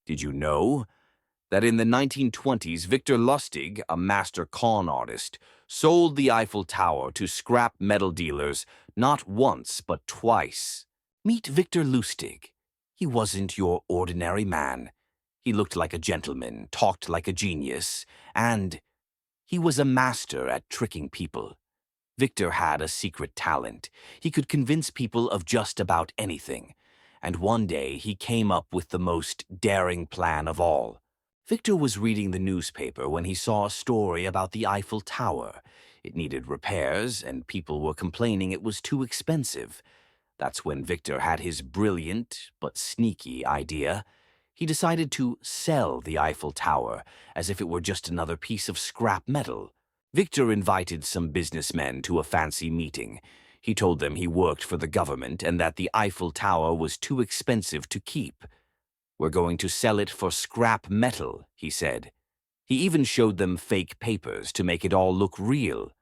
Did you know that in the 1920s, Victor Lustig, a master con artist, sold the Eiffel Tower to scrap metal dealers not once but twice? Meet Victor Lustig. He wasn't your ordinary man. He looked like a gentleman, talked like a genius, and he was a master at tricking people. Victor had a secret talent. He could convince people of just about anything. And one day he came up with the most daring plan of all. Victor was reading the newspaper when he saw a story about the Eiffel Tower. It needed repairs, and people were complaining it was too expensive. That's when Victor had his brilliant but sneaky idea. He decided to sell the Eiffel Tower as if it were just another piece of scrap metal. Victor invited some businessmen to a fancy meeting. He told them he worked for the government and that the Eiffel Tower was too expensive to keep. "We're going to sell it for scrap metal," he said. He even showed them fake papers to make it all look real.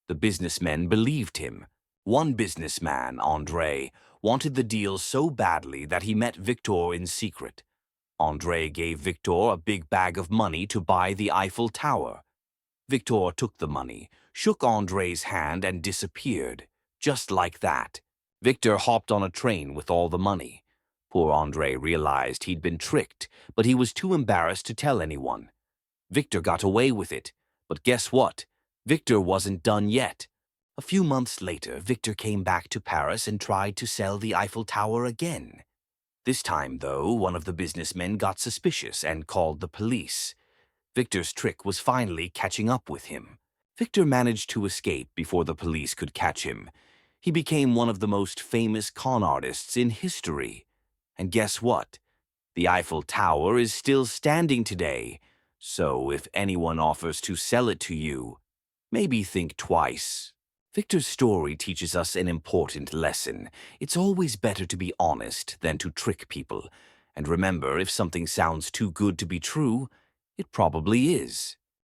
The businessmen believed him. One businessman, André, wanted the deal so badly that he met Victor in secret. André gave Victor a big bag of money to buy the Eiffel Tower. Victor took the money, shook André's hand, and disappeared. Just like that. Victor hopped on a train with all the money. Poor André realized he'd been tricked, but he was too embarrassed to tell anyone. Victor got away with it, but guess what? Victor wasn't done yet. A few months later, Victor came back to Paris and tried to sell the Eiffel Tower again. This time, though, one of the businessmen got suspicious and called the police. Victor's trick was finally catching up with him. Victor managed to escape before the police could catch him. He became one of the most famous con artists in history. And guess what? The Eiffel Tower is still standing today. So if anyone offers to sell it to you, maybe think twice. Victor's story teaches us an important lesson. It's always better to be honest than to trick people. And remember, if something sounds too good to be true, it probably is.